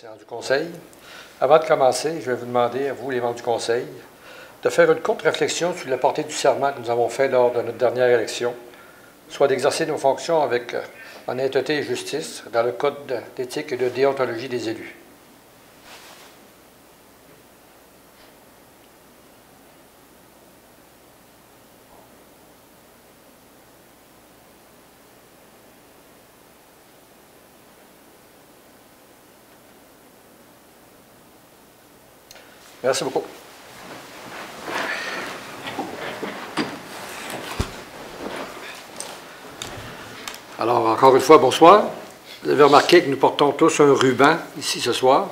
séance du Conseil. Avant de commencer, je vais vous demander, à vous, les membres du Conseil, de faire une courte réflexion sur la portée du serment que nous avons fait lors de notre dernière élection, soit d'exercer nos fonctions avec honnêteté et justice dans le code d'éthique et de déontologie des élus. Merci beaucoup. Alors, encore une fois, bonsoir. Vous avez remarqué que nous portons tous un ruban ici ce soir.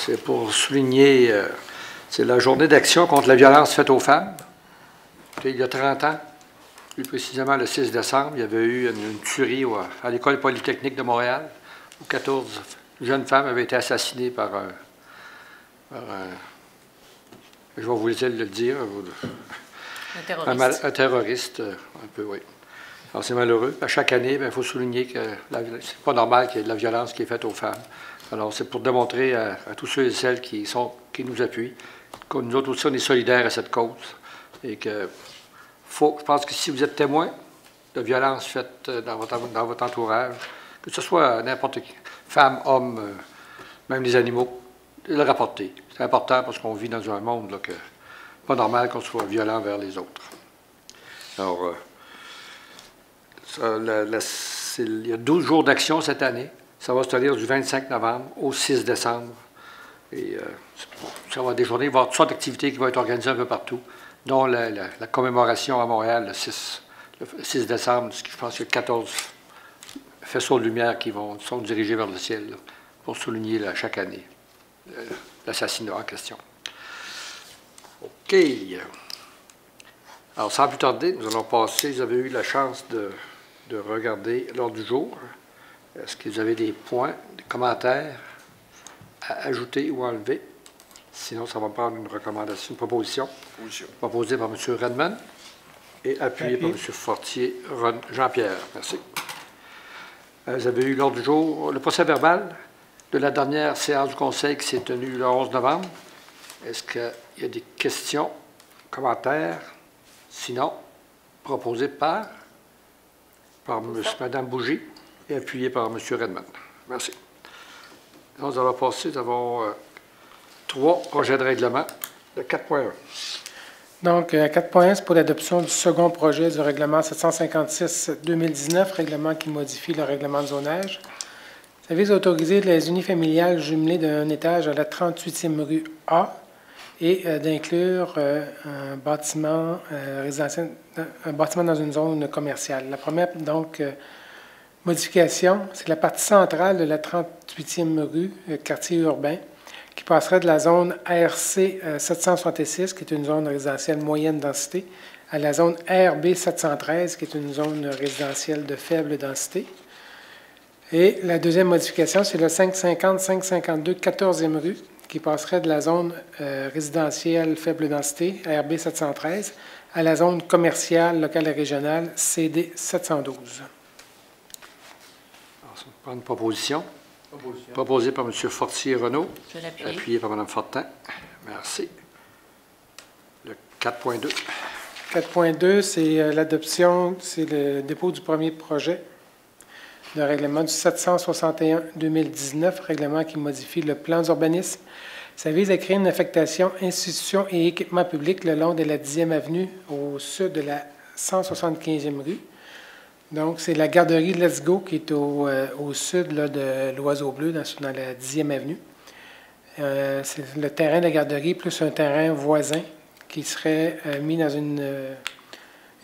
C'est pour souligner, c'est la journée d'action contre la violence faite aux femmes. Il y a 30 ans, plus précisément le 6 décembre, il y avait eu une tuerie à l'École polytechnique de Montréal, où 14 jeunes femmes avaient été assassinées par un je vais vous laisser le dire. Un terroriste. Un terroriste, un peu, oui. Alors, c'est malheureux. À chaque année, il faut souligner que c'est pas normal qu'il y ait de la violence qui est faite aux femmes. Alors, c'est pour démontrer à tous ceux et celles qui nous appuient que nous autres aussi, on est solidaires à cette cause. Et que je pense que si vous êtes témoin de violences faites dans votre entourage, que ce soit n'importe qui, femme, homme, même les animaux, de le rapporter. C'est important parce qu'on vit dans un monde là, que pas normal qu'on soit violent vers les autres. Alors, il y a 12 jours d'action cette année. Ça va se tenir du 25 novembre au 6 décembre. Et ça va déjourner. Il va y avoir toutes sortes d'activités qui vont être organisées un peu partout, dont la commémoration à Montréal le 6 décembre. Je pense qu'il y a 14 faisceaux de lumière qui sont dirigés vers le ciel là, pour souligner là, chaque année l'assassinat en question. OK. Alors, sans plus tarder, nous allons passer. Vous avez eu la chance de regarder l'ordre du jour. Est-ce que vous avez des points, des commentaires à ajouter ou enlever? Sinon, ça va prendre une recommandation, une proposition. Proposée par M. Redman et appuyée par M. Fortier, Jean-Pierre. Merci. Vous avez eu l'ordre du jour, le procès-verbal de la dernière séance du Conseil qui s'est tenue le 11 novembre. Est-ce qu'il y a des questions, commentaires? Sinon, proposé par Mme Bougie et appuyé par M. Redman. Merci. Nous allons passer, nous avons 3 projets de règlement. Le 4.1. Donc, 4.1, c'est pour l'adoption du second projet du règlement 756-2019, règlement qui modifie le règlement de zonage. Ça vise à autoriser les unifamiliales jumelées d'un étage à la 38e rue A et d'inclure un bâtiment résidentiel, un bâtiment dans une zone commerciale. La première, donc, modification, c'est la partie centrale de la 38e rue, quartier urbain, qui passerait de la zone RC 766, qui est une zone résidentielle moyenne densité, à la zone RB 713, qui est une zone résidentielle de faible densité. Et la deuxième modification, c'est le 550-552 14e rue, qui passerait de la zone résidentielle faible densité, RB 713, à la zone commerciale locale et régionale, CD 712. Alors, ça va prendre une proposition. Proposée par M. Fortier-Renaud. Je l'appuie. Appuyé par Mme Fortin. Merci. Le 4.2. 4.2, c'est l'adoption, c'est le dépôt du premier projet de règlement du 761-2019, règlement qui modifie le plan d'urbanisme. Ça vise à créer une affectation institutions et équipements publics le long de la 10e avenue au sud de la 175e rue. Donc, c'est la garderie Let's Go qui est au sud là, de l'Oiseau Bleu, dans la 10e avenue. C'est le terrain de la garderie plus un terrain voisin qui serait mis dans une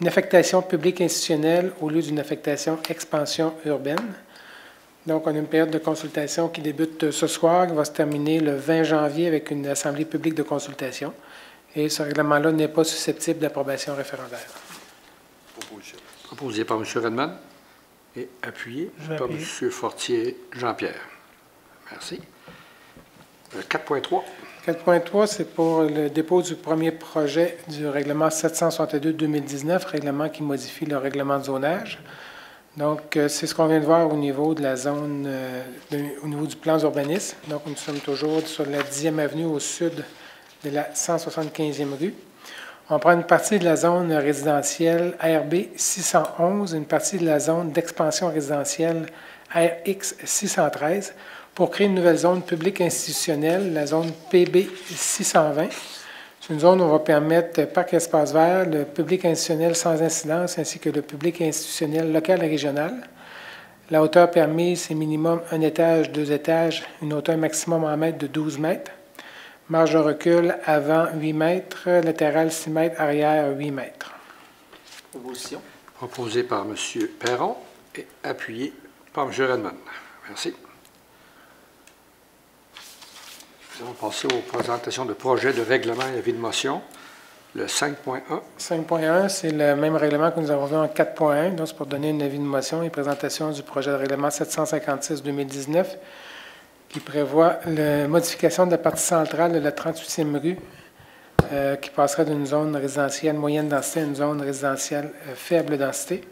affectation publique institutionnelle au lieu d'une affectation expansion urbaine. Donc, on a une période de consultation qui débute ce soir, qui va se terminer le 20 janvier avec une assemblée publique de consultation. Et ce règlement-là n'est pas susceptible d'approbation référendaire. Proposé par M. Redman et appuyé par M. Fortier Jean-Pierre. Merci. 4.3. 4.3, c'est pour le dépôt du premier projet du règlement 762-2019, règlement qui modifie le règlement de zonage. Donc, c'est ce qu'on vient de voir au niveau de la zone, au niveau du plan d'urbanisme. Donc, nous sommes toujours sur la 10e avenue au sud de la 175e rue. On prend une partie de la zone résidentielle RB 611, une partie de la zone d'expansion résidentielle RX 613 pour créer une nouvelle zone publique institutionnelle, la zone PB 620. C'est une zone où on va permettre parc et espace vert, le public institutionnel sans incidence, ainsi que le public institutionnel local et régional. La hauteur permise, c'est minimum un étage, 2 étages, une hauteur maximum en mètres de 12 mètres. Marge de recul avant 8 mètres, latéral 6 mètres, arrière 8 mètres. Proposition. Proposé par M. Perron et appuyé par M. Redmond. Merci. Nous allons passer aux présentations de projets de règlement et avis de motion. Le 5.1. 5.1, c'est le même règlement que nous avons vu en 4.1. Donc, c'est pour donner un avis de motion et présentation du projet de règlement 756-2019 qui prévoit la modification de la partie centrale de la 38e rue qui passerait d'une zone résidentielle moyenne densité à une zone résidentielle faible densité.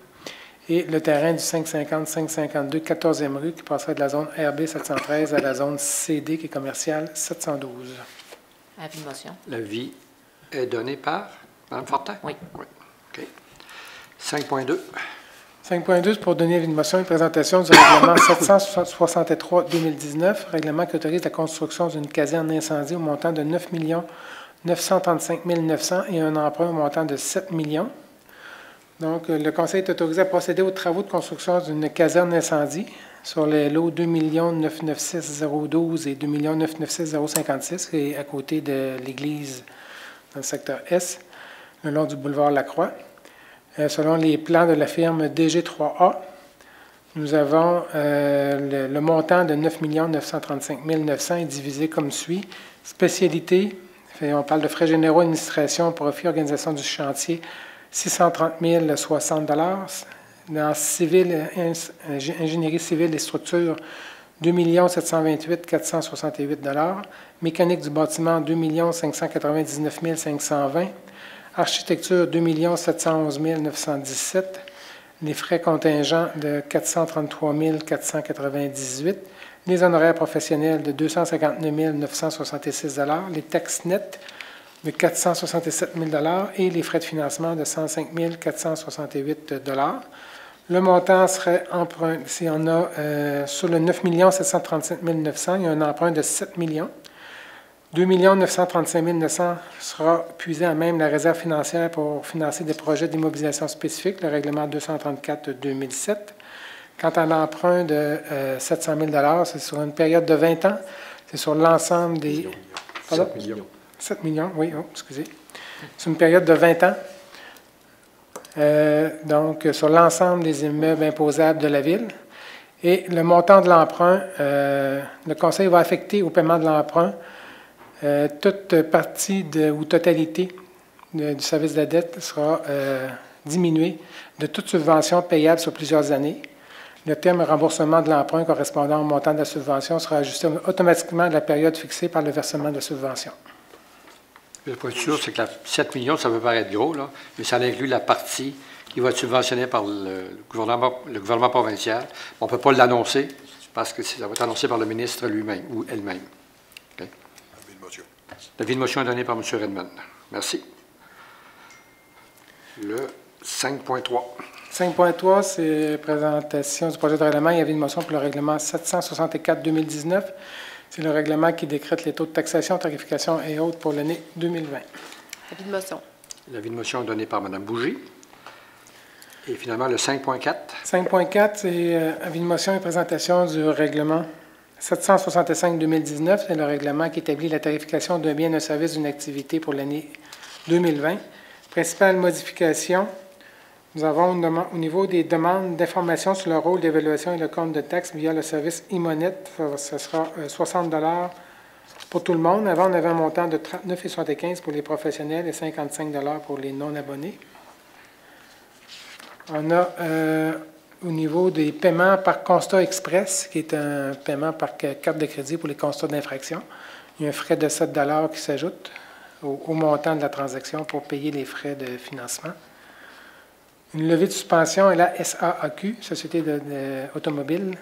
Et le terrain du 550-552 14e rue qui passerait de la zone RB 713 à la zone CD qui est commerciale 712. Avis de motion. L'avis est donné par Mme Fortin? Oui. Oui. OK. 5.2. 5.2, c'est pour donner avis de motion et présentation du règlement 763-2019, règlement qui autorise la construction d'une caserne incendie au montant de 9 935 900 et un emprunt au montant de 7 millions. Donc, le Conseil est autorisé à procéder aux travaux de construction d'une caserne incendie sur les lots 2 996 012 et 2 996 056, qui est à côté de l'église dans le secteur S, le long du boulevard Lacroix. Selon les plans de la firme DG3A, nous avons le montant de 9 935 900 est divisé comme suit. Spécialité, on parle de frais généraux, administration, profit, organisation du chantier, 630 060 $. Dans civil, ingénierie civile et structure, 2 728 468 $. Mécanique du bâtiment, 2 599 520 $. Architecture, 2 711 917 $. Les frais contingents de 433 498 $. Les honoraires professionnels de 259 966 $. Les taxes nettes de 467 000 $ et les frais de financement de 105 468 $. Le montant serait emprunt, si on a sur le 9 737 900, il y a un emprunt de 7 millions. 2 935 900 sera puisé à même la réserve financière pour financer des projets d'immobilisation spécifiques, le règlement 234-2007. Quant à l'emprunt de 700 000 $, c'est sur une période de 20 ans. C'est sur l'ensemble des... 7 millions. 7 millions, oui, excusez. C'est une période de 20 ans. Donc, sur l'ensemble des immeubles imposables de la Ville. Et le montant de l'emprunt, le Conseil va affecter au paiement de l'emprunt toute partie ou totalité du service de la dette sera diminuée de toute subvention payable sur plusieurs années. Le terme remboursement de l'emprunt correspondant au montant de la subvention sera ajusté automatiquement à la période fixée par le versement de la subvention. Le point sûr, c'est que 7 millions, ça peut paraître gros, là, mais ça inclut la partie qui va être subventionnée par le gouvernement provincial. On ne peut pas l'annoncer parce que ça va être annoncé par le ministre lui-même ou elle-même. Okay? Avis de motion. L'avis de motion est donné par M. Redmond. Merci. Le 5.3. 5.3, c'est présentation du projet de règlement et avis de motion pour le règlement 764-2019. C'est le règlement qui décrète les taux de taxation, tarification et autres pour l'année 2020. Avis de motion. L'avis de motion est donné par Mme Bougie. Et finalement, le 5.4. 5.4, c'est avis de motion et présentation du règlement 765-2019. C'est le règlement qui établit la tarification d'un bien, d'un service, d'une activité pour l'année 2020. Principale modification, nous avons au niveau des demandes d'information sur le rôle d'évaluation et le compte de taxes via le service e-monnaie. Ce sera 60 $ pour tout le monde. Avant, on avait un montant de 39,75 $ pour les professionnels et 55 $ pour les non-abonnés. On a au niveau des paiements par constat express, qui est un paiement par carte de crédit pour les constats d'infraction. Il y a un frais de 7 $ qui s'ajoute au montant de la transaction pour payer les frais de financement. Une levée de suspension à la SAAQ, Société automobile,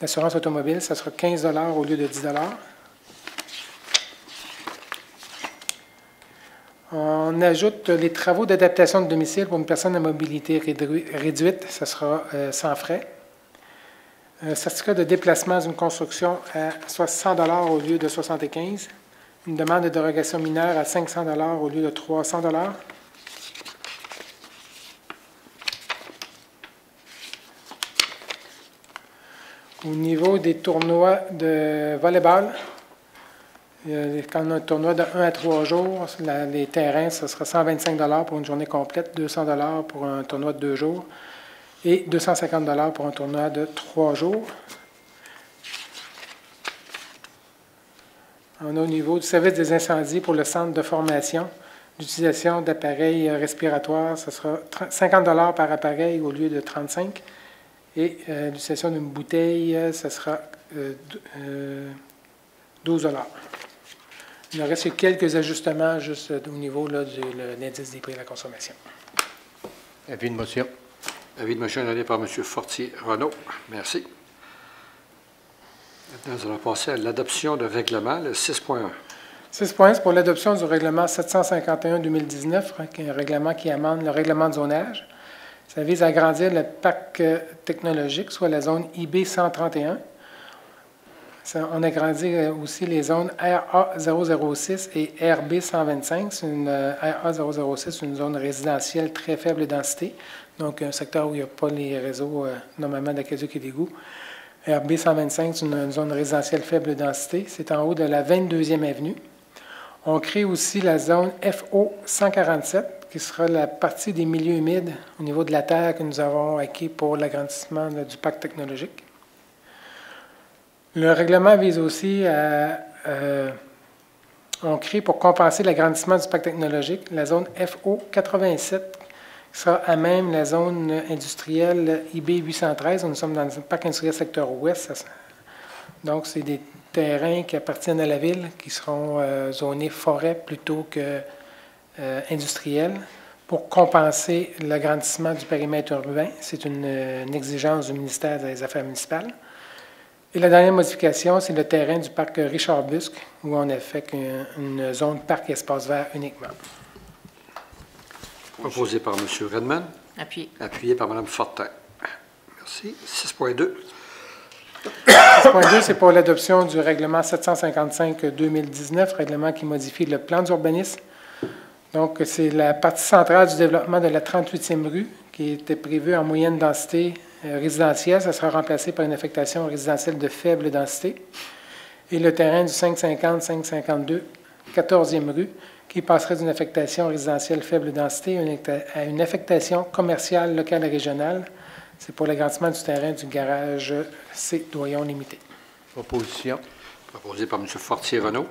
d'assurance automobile, ça sera 15 $ au lieu de 10 $. On ajoute les travaux d'adaptation de domicile pour une personne à mobilité réduite, ça sera sans frais. Un certificat de déplacement d'une construction à 100 $ au lieu de 75 $. Une demande de dérogation mineure à 500 $ au lieu de 300 $. Au niveau des tournois de volleyball, quand on a un tournoi de 1 à 3 jours, les terrains, ce sera 125 $ pour une journée complète, 200 $ pour un tournoi de 2 jours et 250 $ pour un tournoi de 3 jours. On a au niveau du service des incendies pour le centre de formation, l'utilisation d'appareils respiratoires, ce sera 50 $ par appareil au lieu de 35 $. Et l'utilisation d'une bouteille, ce sera 12 $. Il nous reste quelques ajustements juste au niveau là, de l'indice des prix à la consommation. Avis de motion. Avis de motion donné par M. Fortier-Renaud. Merci. Maintenant, nous allons passer à l'adoption de règlement, le 6.1. 6 points, c'est pour l'adoption du règlement 751-2019, un règlement qui amende le règlement de zonage. Ça vise à agrandir le parc technologique, soit la zone IB 131. On agrandit aussi les zones RA 006 et RB 125. RA 006, c'est une zone résidentielle très faible densité, donc un secteur où il n'y a pas les réseaux normalement d'aqueduc et d'égouts. RB 125, c'est une zone résidentielle faible densité. C'est en haut de la 22e avenue. On crée aussi la zone FO 147, qui sera la partie des milieux humides au niveau de la terre que nous avons acquis pour l'agrandissement du parc technologique. Le règlement vise aussi à... on crée pour compenser l'agrandissement du parc technologique la zone FO 87, qui sera à même la zone industrielle IB 813. Nous sommes dans le parc industriel secteur ouest. Donc, c'est des terrains qui appartiennent à la ville, qui seront zonés forêt plutôt que industriels, pour compenser l'agrandissement du périmètre urbain. C'est une exigence du ministère des Affaires municipales. Et la dernière modification, c'est le terrain du parc Richard-Busque, où on a fait une zone parc et espace vert uniquement. Proposé par M. Redman. Appuyé. Appuyé par Mme Fortin. Merci. 6.2. 6.2, c'est pour l'adoption du règlement 755-2019, règlement qui modifie le plan d'urbanisme. Donc, c'est la partie centrale du développement de la 38e rue, qui était prévue en moyenne densité résidentielle. Ça sera remplacé par une affectation résidentielle de faible densité. Et le terrain du 550-552, 14e rue, qui passerait d'une affectation résidentielle faible densité à une affectation commerciale locale et régionale. C'est pour l'agrandissement du terrain du garage C. Doyon Limité. Proposition. Proposé par M. Fortier-Renaud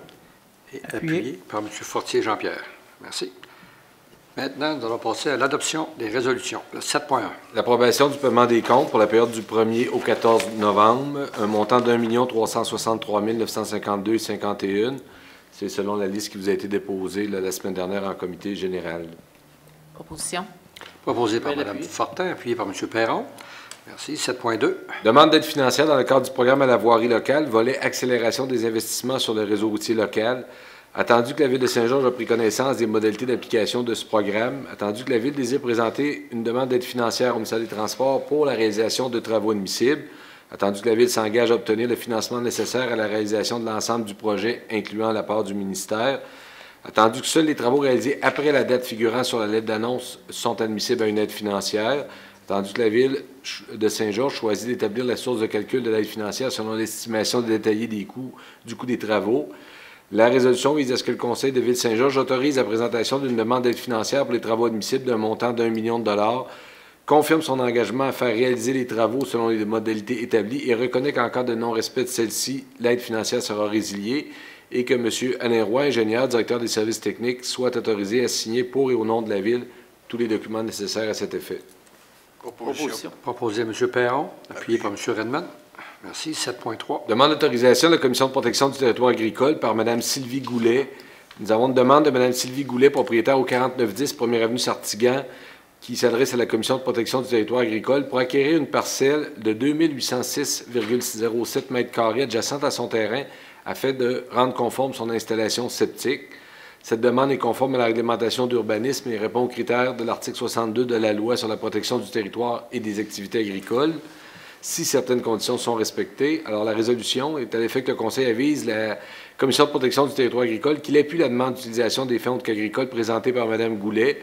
et appuyé par M. Fortier-Jean-Pierre. Merci. Maintenant, nous allons passer à l'adoption des résolutions. Le 7.1. L'approbation du paiement des comptes pour la période du 1er au 14 novembre, un montant de 1 363 952,51. C'est selon la liste qui vous a été déposée la semaine dernière en comité général. Proposition. Proposé par Mme Fortin, appuyé par M. Perron. Merci. 7.2. Demande d'aide financière dans le cadre du programme à la voirie locale, volet accélération des investissements sur le réseau routier local. Attendu que la Ville de Saint-Georges a pris connaissance des modalités d'application de ce programme, attendu que la Ville désire présenter une demande d'aide financière au ministère des Transports pour la réalisation de travaux admissibles, attendu que la Ville s'engage à obtenir le financement nécessaire à la réalisation de l'ensemble du projet, incluant la part du ministère, attendu que seuls les travaux réalisés après la date figurant sur la lettre d'annonce sont admissibles à une aide financière, attendu que la Ville de Saint-Georges choisit d'établir la source de calcul de l'aide financière selon l'estimation détaillée du coût des travaux. La résolution vise à ce que le Conseil de Ville Saint-Georges autorise la présentation d'une demande d'aide financière pour les travaux admissibles d'un montant d'1 million de $, confirme son engagement à faire réaliser les travaux selon les modalités établies et reconnaît qu'en cas de non-respect de celle-ci, l'aide financière sera résiliée et que M. Alain Roy, ingénieur, directeur des services techniques, soit autorisé à signer pour et au nom de la Ville tous les documents nécessaires à cet effet. Proposition. Proposé M. Perron, appuyé par M. Redman. Merci. 7.3. Demande d'autorisation de la Commission de protection du territoire agricole par Mme Sylvie Goulet. Nous avons une demande de Mme Sylvie Goulet, propriétaire au 4910 1er avenue Sartigan, qui s'adresse à la Commission de protection du territoire agricole pour acquérir une parcelle de 2806,07 mètres carrés adjacente à son terrain afin de rendre conforme son installation septique. Cette demande est conforme à la réglementation d'urbanisme et répond aux critères de l'article 62 de la Loi sur la protection du territoire et des activités agricoles, si certaines conditions sont respectées. Alors, la résolution est à l'effet que le Conseil avise la Commission de protection du territoire agricole qu'il appuie la demande d'utilisation des fonds agricoles présentée par Mme Goulet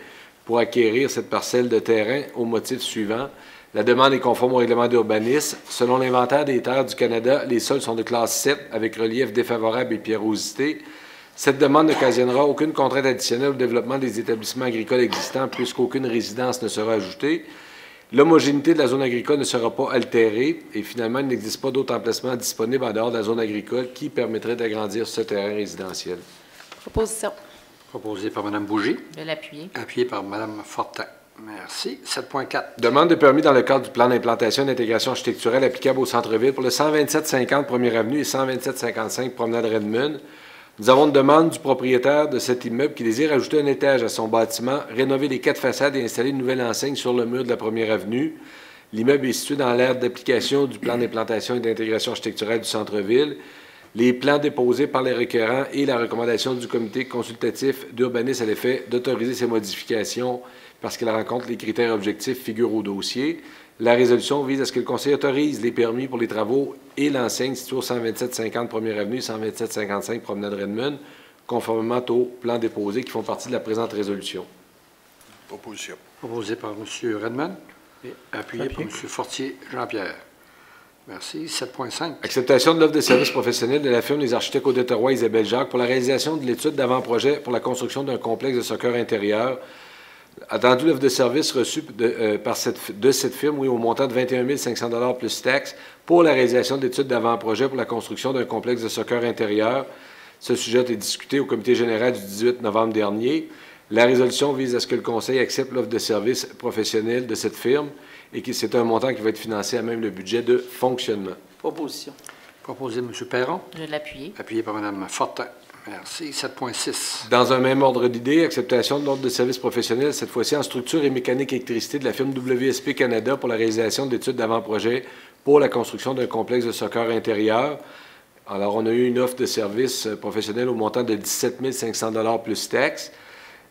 pour acquérir cette parcelle de terrain au motif suivant. La demande est conforme au règlement d'urbanisme. Selon l'inventaire des terres du Canada, les sols sont de classe 7 avec relief défavorable et pierrosité. Cette demande n'occasionnera aucune contrainte additionnelle au développement des établissements agricoles existants puisqu'aucune résidence ne sera ajoutée. L'homogénéité de la zone agricole ne sera pas altérée et finalement, il n'existe pas d'autres emplacements disponibles en dehors de la zone agricole qui permettraient d'agrandir ce terrain résidentiel. Proposition. Proposé par Mme Bougie, Je vais l'appuyer. appuyé par Mme Fortin. Merci. 7.4. Demande de permis dans le cadre du plan d'implantation et d'intégration architecturale applicable au centre-ville pour le 12750 Première Avenue et 12755 Promenade Redmond. Nous avons une demande du propriétaire de cet immeuble qui désire ajouter un étage à son bâtiment, rénover les 4 façades et installer une nouvelle enseigne sur le mur de la Première Avenue. L'immeuble est situé dans l'aire d'application du plan d'implantation et d'intégration architecturale du centre-ville. Les plans déposés par les requérants et la recommandation du comité consultatif d'urbanisme à l'effet d'autoriser ces modifications parce qu'elles rencontrent les critères objectifs figurent au dossier. La résolution vise à ce que le Conseil autorise les permis pour les travaux et l'enseigne située au 12750 Première Avenue et 12755 Promenade Redmond, conformément aux plans déposés qui font partie de la présente résolution. Proposition. Proposé par M. Redmond et appuyé par M. Fortier Jean-Pierre. Merci. 7.5. Acceptation de l'offre de services professionnels de la firme des architectes Odette-Roy Isabelle Jacques pour la réalisation de l'étude d'avant-projet pour la construction d'un complexe de soccer intérieur. Attendu l'offre de service reçue de cette firme, au montant de 21 500 $ plus taxes pour la réalisation de l'étude d'avant-projet pour la construction d'un complexe de soccer intérieur. Ce sujet a été discuté au comité général du 18 novembre dernier. La résolution vise à ce que le Conseil accepte l'offre de service professionnel de cette firme et que c'est un montant qui va être financé à même le budget de fonctionnement. Proposition. Proposé M. Perron, Je vais l'appuyer. appuyé par Mme Fortin. Merci. 7.6. Dans un même ordre d'idée, acceptation de l'ordre de service professionnel, cette fois-ci en structure et mécanique électricité de la firme WSP Canada pour la réalisation d'études d'avant-projet pour la construction d'un complexe de soccer intérieur. Alors, on a eu une offre de service professionnel au montant de 17 500 $ plus taxes.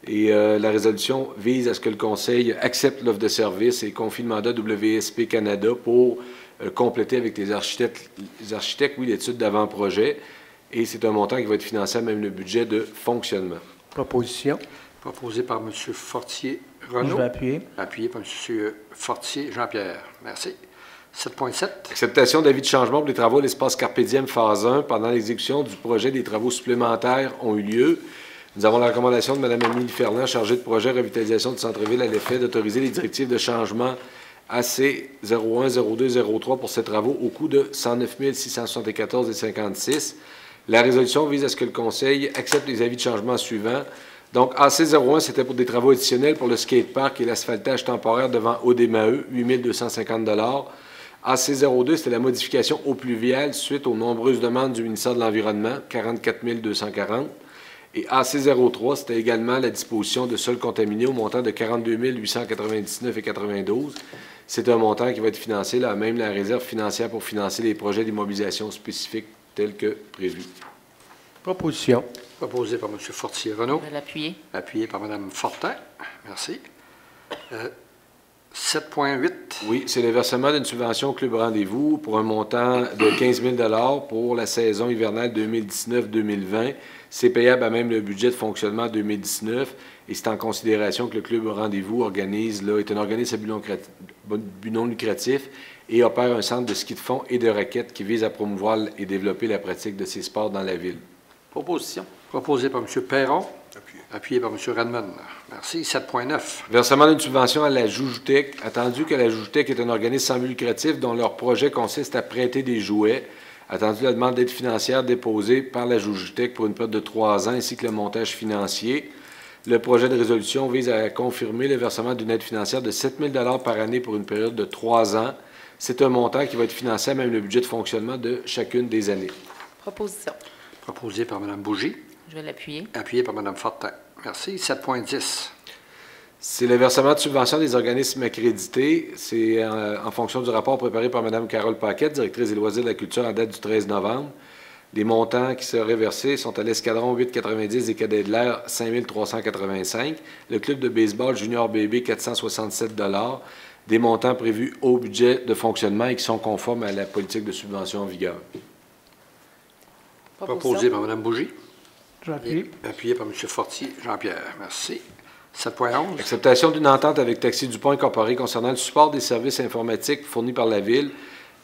Et la résolution vise à ce que le Conseil accepte l'offre de service et confie le mandat WSP Canada pour compléter avec les architectes l'étude d'avant-projet. Et c'est un montant qui va être financé à même le budget de fonctionnement. Proposition. Proposé par M. Fortier Je Renaud, vais appuyer. appuyé par M. Fortier Jean-Pierre. Merci. 7.7. Acceptation d'avis de changement pour les travaux de l'espace Carpe Diem phase 1 pendant l'exécution du projet. Des travaux supplémentaires ont eu lieu. Nous avons la recommandation de Mme Émilie Ferland, chargée de projet revitalisation du centre-ville, à l'effet d'autoriser les directives de changement AC 01, 02, 03 pour ces travaux au coût de 109 674,56 $. La résolution vise à ce que le Conseil accepte les avis de changement suivants. Donc, AC01, c'était pour des travaux additionnels pour le skatepark et l'asphaltage temporaire devant ODMAE, 8 250 $. AC02, c'était la modification eau pluviale suite aux nombreuses demandes du ministère de l'Environnement, 44 240 $. Et AC03, c'était également la disposition de sols contaminés au montant de 42 899,92 $. C'est un montant qui va être financé, là, même la réserve financière pour financer les projets d'immobilisation spécifiques tels que prévus. Proposition. Proposé par M. Fortier Renaud, Je vais l'appuyer. appuyé par Mme Fortin. Merci. 7.8. Oui, c'est le versement d'une subvention au Club Rendez-vous pour un montant de 15 000 $ pour la saison hivernale 2019-2020. C'est payable à même le budget de fonctionnement 2019 et c'est en considération que le Club Rendez-vous est un organisme à but non lucratif et opère un centre de ski de fond et de raquettes qui vise à promouvoir et développer la pratique de ces sports dans la ville. Proposition. Proposé par M. Perron, appuyé par M. Redmond. Merci. 7.9. Versement d'une subvention à la Joujutec. Attendu que la Joujutec est un organisme sans but lucratif dont leur projet consiste à prêter des jouets. Attendu la demande d'aide financière déposée par la Joujutec pour une période de 3 ans ainsi que le montage financier. Le projet de résolution vise à confirmer le versement d'une aide financière de 7 000 $ par année pour une période de 3 ans. C'est un montant qui va être financé à même le budget de fonctionnement de chacune des années. Proposition. Proposé par Mme Bougie, Je vais l'appuyer. appuyé par Mme Fortin. Merci. 7.10. C'est le versement de subventions des organismes accrédités. C'est en fonction du rapport préparé par Mme Carole Paquette, directrice des loisirs de la culture en date du 13 novembre. Les montants qui seraient versés sont à l'Escadron 890 des Cadets de l'air, 5 385. Le Club de baseball Junior BB, 467 $. Des montants prévus au budget de fonctionnement et qui sont conformes à la politique de subvention en vigueur. Proposé par Mme Bougie. J'appuie. Appuyé par M. Fortier. Jean-Pierre, merci. 7.11. Acceptation d'une entente avec Taxi Dupont Incorporé concernant le support des services informatiques fournis par la Ville.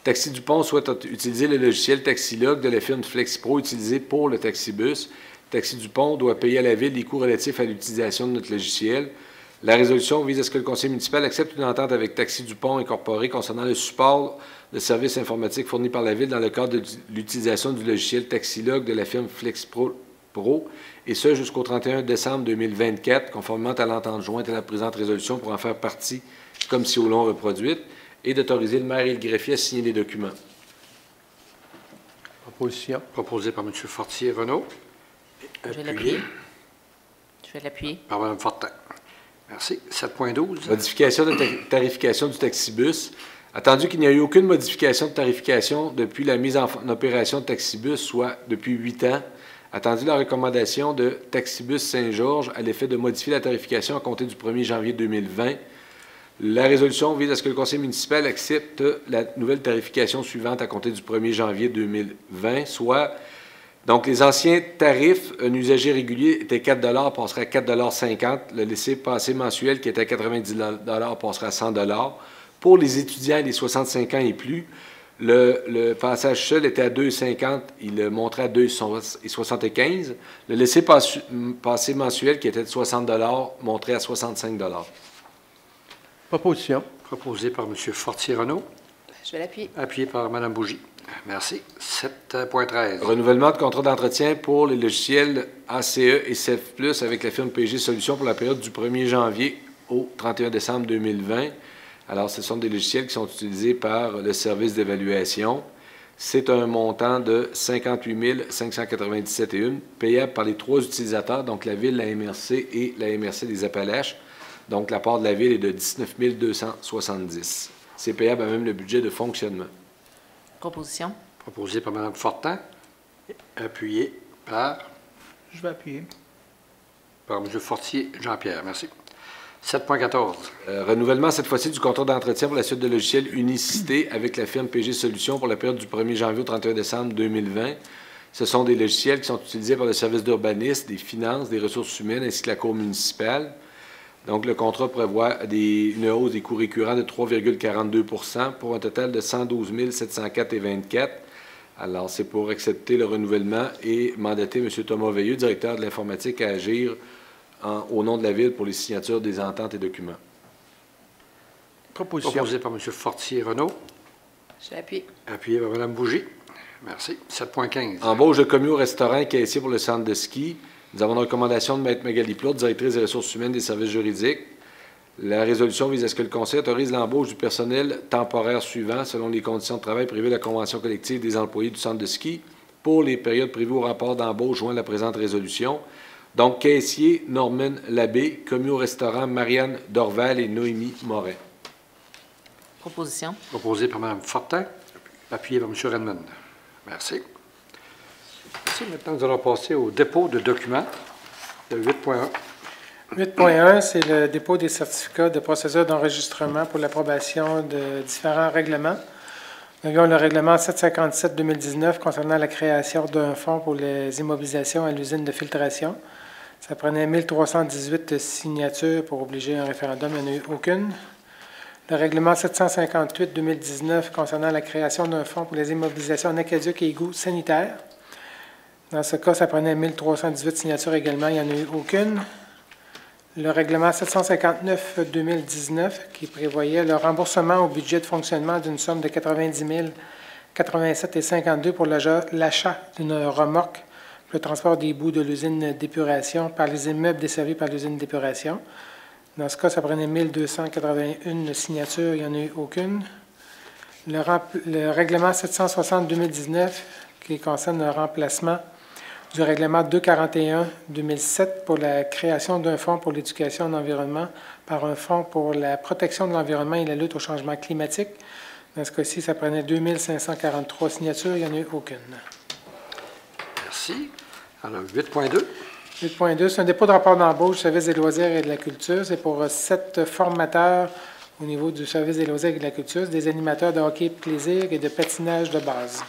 Taxi Dupont souhaite utiliser le logiciel Taxilog de la firme FlexiPro utilisé pour le taxibus. Taxi Dupont doit payer à la Ville les coûts relatifs à l'utilisation de notre logiciel. La résolution vise à ce que le conseil municipal accepte une entente avec Taxi Dupont Incorporé concernant le support de services informatiques fournis par la Ville dans le cadre de l'utilisation du logiciel Taxilog de la firme FlexiPro, et ce jusqu'au 31 décembre 2024, conformément à l'entente jointe à la présente résolution pour en faire partie comme si au long reproduite, et d'autoriser le maire et le greffier à signer les documents. Proposition. Proposé par M. Fortier-Renaud. Je vais Appuyé l'appuyer. Je vais l'appuyer. par Mme Fortin. Merci. 7.12. Modification de tarification du taxibus. Attendu qu'il n'y a eu aucune modification de tarification depuis la mise en opération de taxibus, soit depuis 8 ans, attendu la recommandation de Taxibus Saint-Georges à l'effet de modifier la tarification à compter du 1er janvier 2020. La résolution vise à ce que le conseil municipal accepte la nouvelle tarification suivante à compter du 1er janvier 2020, soit, donc les anciens tarifs, un usager régulier était 4 $ passerait à 4,50 $. Le laissez-passer mensuel qui était à 90 $ passerait à 100 $. Pour les étudiants et les 65 ans et plus, le passage seul était à 2,50 $, il monterait à 2,75 $. Le laissez-passer mensuel qui était de 60 $ monterait à 65 $. Proposition. Proposé par M. Fortier-Renaud. Je vais l'appuyer. Appuyé par Mme Bougie. Merci. 7.13. Renouvellement de contrat d'entretien pour les logiciels ACE et CEF+, avec la firme PG Solutions pour la période du 1er janvier au 31 décembre 2020. Alors, ce sont des logiciels qui sont utilisés par le service d'évaluation. C'est un montant de 58 597,1 payable par les 3 utilisateurs, donc la Ville, la MRC et la MRC des Appalaches. Donc, la part de la Ville est de 19 270. C'est payable à même le budget de fonctionnement. Proposition. Proposé par Mme Fortin. Appuyé par Je vais appuyer. M. Fortier. Jean-Pierre, merci. 7.14. Renouvellement, cette fois-ci, du contrat d'entretien pour la suite de logiciels Unicité avec la firme PG Solutions pour la période du 1er janvier au 31 décembre 2020. Ce sont des logiciels qui sont utilisés par le service d'urbanisme, des finances, des ressources humaines ainsi que la Cour municipale. Donc, le contrat prévoit une hausse des coûts récurrents de 3,42 % pour un total de 112 704,24 $. Alors, c'est pour accepter le renouvellement et mandater M. Thomas Veilleux, directeur de l'informatique, à agir au nom de la Ville pour les signatures des ententes et documents. Proposition. Proposé par M. Fortier-Renaud. Je vais appuyer. Appuyé par Mme Bougie. Merci. 7.15. Embauche de commis au restaurant et caissier pour le centre de ski. Nous avons une recommandation de Mme Magali Plot, directrice des ressources humaines des services juridiques. La résolution vise à ce que le Conseil autorise l'embauche du personnel temporaire suivant selon les conditions de travail prévues de la Convention collective des employés du centre de ski pour les périodes prévues au rapport d'embauche joint à la présente résolution. Donc, caissier, Norman Labbé, commis au restaurant, Marianne Dorval et Noémie Morin. Proposition. Proposé par Mme Fortin. Appuyé par M. Redmond. Merci. Merci. Maintenant, nous allons passer au dépôt de documents de 8.1. 8.1, c'est le dépôt des certificats de procédure d'enregistrement pour l'approbation de différents règlements. Nous avions le règlement 757-2019 concernant la création d'un fonds pour les immobilisations à l'usine de filtration. Ça prenait 1318 signatures pour obliger un référendum, il n'y en a eu aucune. Le règlement 758-2019 concernant la création d'un fonds pour les immobilisations en aqueduc et égouts sanitaires. Dans ce cas, ça prenait 1318 signatures également, il n'y en a eu aucune. Le règlement 759-2019 qui prévoyait le remboursement au budget de fonctionnement d'une somme de 90 087,52 pour l'achat d'une remorque pour le transport des boues de l'usine d'épuration par les immeubles desservis par l'usine d'épuration. Dans ce cas, ça prenait 1281 signatures, il n'y en a eu aucune. Le règlement 760-2019 qui concerne le remplacement du règlement 241-2007 pour la création d'un fonds pour l'éducation en environnement par un fonds pour la protection de l'environnement et la lutte au changement climatique. Dans ce cas-ci, ça prenait 2543 signatures. Il n'y en a eu aucune. Merci. Alors, 8.2. 8.2, c'est un dépôt de rapport d'embauche du service des loisirs et de la culture. C'est pour 7 formateurs au niveau du service des loisirs et de la culture, des animateurs de hockey plaisir et de patinage de base.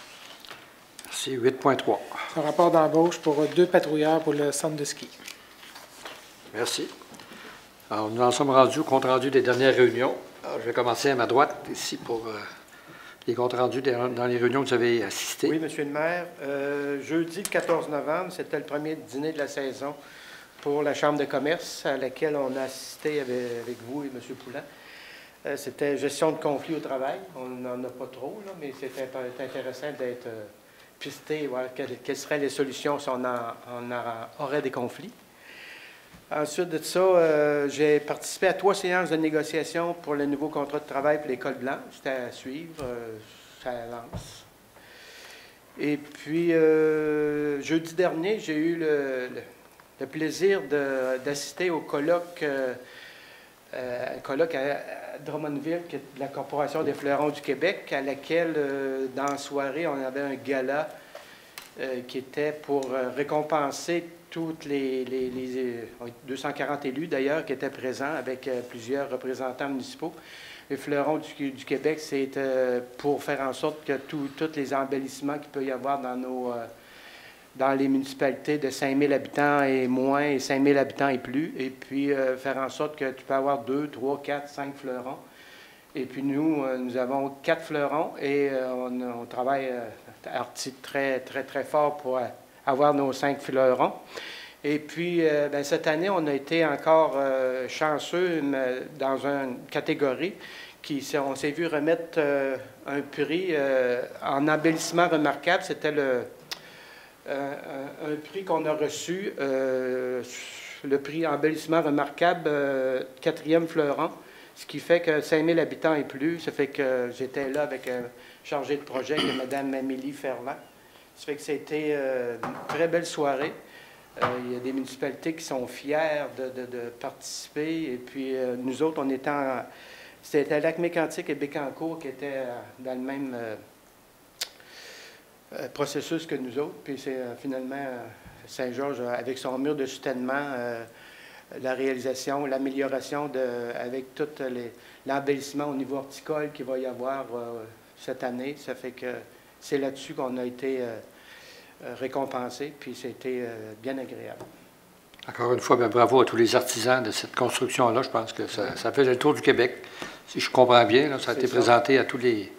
Merci. 8.3. Un rapport d'embauche pour 2 patrouilleurs pour le centre de ski. Merci. Alors, nous en sommes rendus au compte-rendu des dernières réunions. Alors, je vais commencer à ma droite, ici, pour les comptes rendus dans les réunions que vous avez assistées. Oui, Monsieur le maire. Jeudi 14 novembre, c'était le premier dîner de la saison pour la Chambre de commerce à laquelle on a assisté avec vous et M. Poulin. C'était gestion de conflits au travail. On n'en a pas trop, là, mais c'était intéressant d'être pisté, voir quelles seraient les solutions si on aurait des conflits. Ensuite de ça, j'ai participé à 3 séances de négociation pour le nouveau contrat de travail pour l'École blanche. C'était à suivre, ça avance. Et puis, jeudi dernier, j'ai eu le plaisir d'assister au colloque à Drummondville, qui est de la Corporation des fleurons du Québec, à laquelle, dans la soirée, on avait un gala qui était pour récompenser toutes les 240 élus, d'ailleurs, qui étaient présents avec plusieurs représentants municipaux. Les fleurons du Québec, c'est pour faire en sorte que tous les embellissements qu'il peut y avoir dans les municipalités de 5 000 habitants et moins, et 5 000 habitants et plus, et puis faire en sorte que tu peux avoir 2, 3, 4, 5 fleurons. Et puis nous avons 4 fleurons et on travaille très, très, très fort pour avoir nos 5 fleurons. Et puis, cette année, on a été encore chanceux dans une catégorie on s'est vu remettre un prix en embellissement remarquable. C'était un prix qu'on a reçu, le prix embellissement remarquable, 4e fleuron, ce qui fait que 5 000 habitants et plus. Ça fait que j'étais là avec un chargé de projet, qui est Mme Amélie Ferland. Ça fait que c'était une très belle soirée. Il y a des municipalités qui sont fières de participer. Et puis, nous autres, on était c'était Lac-Mégantic et Bécancour qui étaient dans le même processus que nous autres. Puis, c'est finalement Saint-Georges, avec son mur de soutènement, la réalisation, l'amélioration avec tout l'embellissement au niveau horticole qu'il va y avoir cette année. Ça fait que c'est là-dessus qu'on a été récompensé, puis c'était bien agréable. Encore une fois, bien, bravo à tous les artisans de cette construction-là. Je pense que ça fait le tour du Québec. Si je comprends bien, là, ça a été présenté à toutes les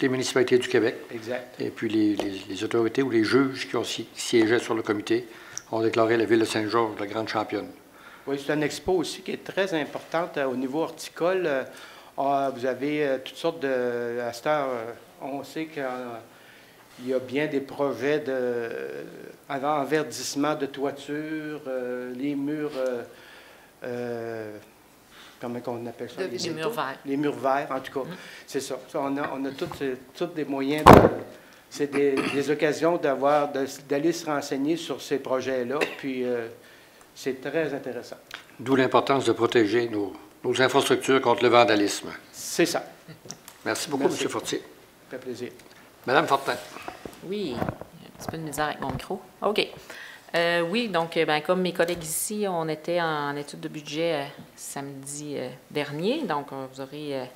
municipalités du Québec. Exact. Et puis les autorités ou les juges qui siégeaient sur le comité ont déclaré la ville de Saint-Georges la grande championne. Oui, c'est une expo aussi qui est très importante au niveau horticole. Vous avez toutes sortes de... À cette heure, on sait qu'il y a bien des projets d'enverdissement de toiture, les murs... comment on appelle ça? Les murs verts. Les murs verts, en tout cas. C'est ça. On a tous des moyens c'est des occasions d'aller se renseigner sur ces projets-là, puis c'est très intéressant. D'où l'importance de protéger nos infrastructures contre le vandalisme. C'est ça. Merci beaucoup, M. Fortier. Ça fait plaisir. Madame Fortin. Oui, un petit peu de misère avec mon micro. OK. Oui, donc, comme mes collègues ici, on était en étude de budget samedi dernier. Donc, vous aurez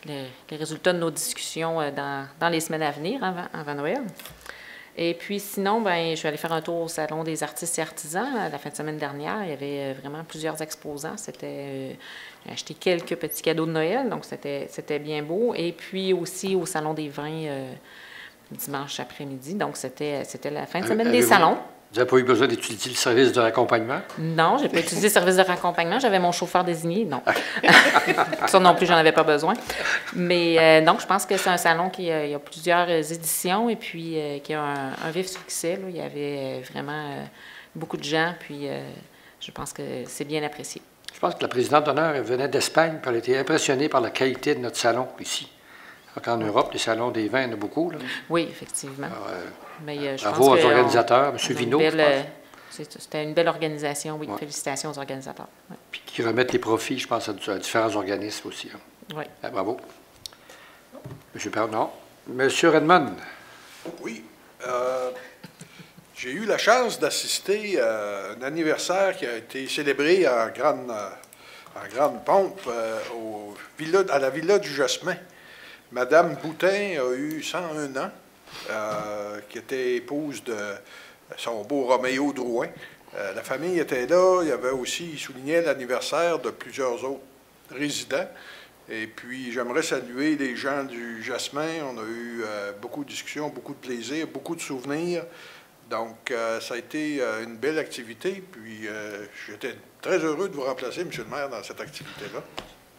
les résultats de nos discussions dans les semaines à venir, avant Noël. Et puis, sinon, je suis allée faire un tour au Salon des artistes et artisans la fin de semaine dernière. Il y avait vraiment plusieurs exposants. J'ai acheté quelques petits cadeaux de Noël, donc c'était bien beau. Et puis aussi au Salon des vins dimanche après-midi. Donc, c'était la fin de semaine des salons. Vous n'avez pas eu besoin d'utiliser le service de raccompagnement? Non, je n'ai pas utilisé le service de raccompagnement. J'avais mon chauffeur désigné, non. Ça non plus, j'en avais pas besoin. Mais donc, je pense que c'est un salon qui a plusieurs éditions et puis qui a un vif succès. Là. Il y avait vraiment beaucoup de gens, puis je pense que c'est bien apprécié. Je pense que la présidente d'honneur venait d'Espagne, puis elle a été impressionnée par la qualité de notre salon ici. Donc, en Europe, les salons des vins, il y en a beaucoup. Là. Oui, effectivement. Alors, Mais je bravo pense aux que organisateurs, M. Vino, je pense. c'était une belle organisation, oui. Ouais. Félicitations aux organisateurs. Oui. Puis qui remettent les profits, je pense, à différents organismes aussi. Hein. Oui. Bravo. M. Pernod. M. Redmond. Oui. J'ai eu la chance d'assister à un anniversaire qui a été célébré en grande pompe à la Villa du Jasmin. Madame Boutin a eu 101 ans, qui était épouse de son beau Roméo Drouin. La famille était là. Il y avait aussi, il soulignait l'anniversaire de plusieurs autres résidents. Et puis, j'aimerais saluer les gens du Jasmin. On a eu beaucoup de discussions, beaucoup de plaisir, beaucoup de souvenirs. Donc, ça a été une belle activité. Puis, j'étais très heureux de vous remplacer, M. le maire, dans cette activité-là.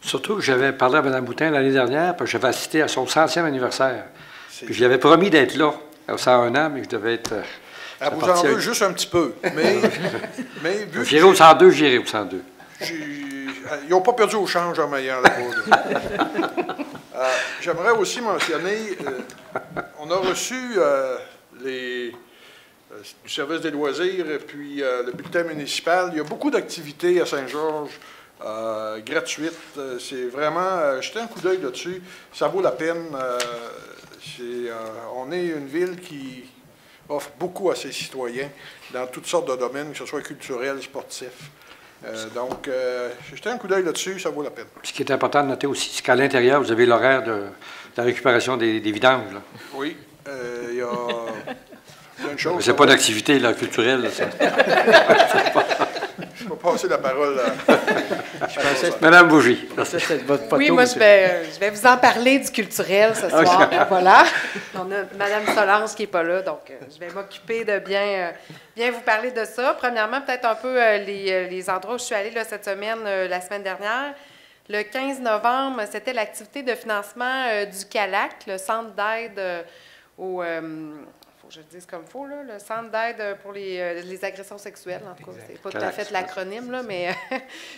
Surtout que j'avais parlé à Mme Boutin l'année dernière, puis j'avais assisté à son 100e anniversaire. Puis, je lui avais promis d'être là, à 101 ans, mais je devais être... Elle vous en veut juste un petit peu. Mais vu j'irai au 102, j'irai au 102. Ils n'ont pas perdu au change en m'ayant là-bas. J'aimerais aussi mentionner, on a reçu du service des loisirs et puis le bulletin municipal. Il y a beaucoup d'activités à Saint-Georges gratuites. C'est vraiment, jetez un coup d'œil là-dessus. Ça vaut la peine. On est une ville qui offre beaucoup à ses citoyens dans toutes sortes de domaines, que ce soit culturel, sportif. Donc, jetez un coup d'œil là-dessus, ça vaut la peine. Ce qui est important de noter aussi, c'est qu'à l'intérieur, vous avez l'horaire de la récupération des vidanges. Là. Oui, il y a une chose... C'est pas d'activité là, culturelle, là, ça. Je vais passer la parole à... Madame Bougie. Votre photo, oui, moi, je vais vous en parler du culturel ce soir. Voilà. On a Mme Solange qui n'est pas là, donc je vais m'occuper de bien vous parler de ça. Premièrement, peut-être un peu les endroits où je suis allée là, cette semaine, la semaine dernière. Le 15 novembre, c'était l'activité de financement du CALAC, le Centre d'aide au... je le dise comme il faut, là, le Centre d'aide pour les agressions sexuelles, en tout cas. C'est pas tout à fait l'acronyme, là, mais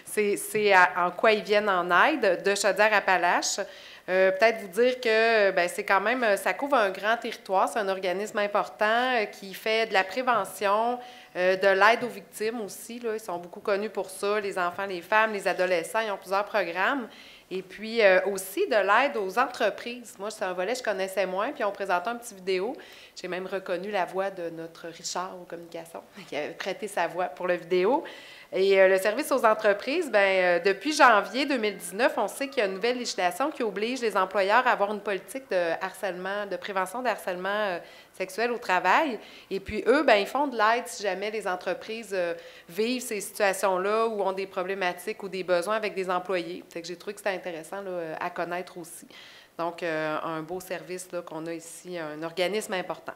c'est en quoi ils viennent en aide, de Chaudière-Appalaches. Peut-être vous dire que c'est quand même, ça couvre un grand territoire, c'est un organisme important qui fait de la prévention, de l'aide aux victimes aussi, là. Ils sont beaucoup connus pour ça, les enfants, les femmes, les adolescents, ils ont plusieurs programmes. Et puis aussi de l'aide aux entreprises. Moi, c'est un volet que je connaissais moins, puis on présentait une petite vidéo. J'ai même reconnu la voix de notre Richard aux communications, qui avait prêté sa voix pour la vidéo. Et le service aux entreprises, depuis janvier 2019, on sait qu'il y a une nouvelle législation qui oblige les employeurs à avoir une politique de harcèlement, de prévention de harcèlement sexuel au travail. Et puis, eux, ils font de l'aide si jamais les entreprises vivent ces situations-là ou ont des problématiques ou des besoins avec des employés. Fait que j'ai trouvé que c'était intéressant là, à connaître aussi. Donc, un beau service là, qu'on a ici, un organisme important.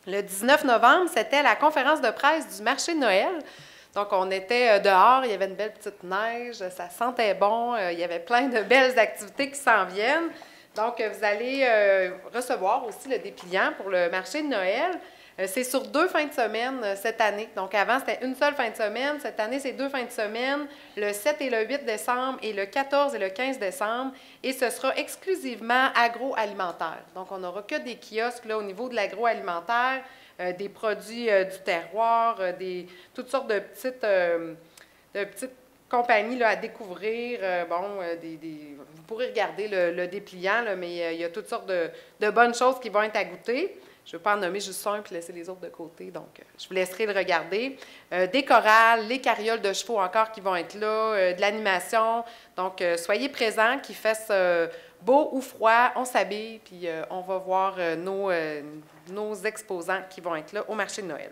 Le 19 novembre, c'était la conférence de presse du marché de Noël. Donc, on était dehors, il y avait une belle petite neige, ça sentait bon, il y avait plein de belles activités qui s'en viennent. Donc, vous allez recevoir aussi le dépliant pour le marché de Noël. C'est sur 2 fins de semaine cette année. Donc, avant, c'était une seule fin de semaine. Cette année, c'est 2 fins de semaine, le 7 et le 8 décembre et le 14 et le 15 décembre. Et ce sera exclusivement agroalimentaire. Donc, on n'aura que des kiosques là, au niveau de l'agroalimentaire, des produits du terroir, toutes sortes de petites compagnies là, à découvrir. Vous pourrez regarder le dépliant, là, mais il y a toutes sortes de bonnes choses qui vont être à goûter. Je ne veux pas en nommer juste un puis laisser les autres de côté, donc je vous laisserai le regarder. Des chorales, les carrioles de chevaux encore qui vont être là, de l'animation. Donc, soyez présents, qu'il fasse beau ou froid, on s'habille, puis on va voir nos exposants qui vont être là au marché de Noël.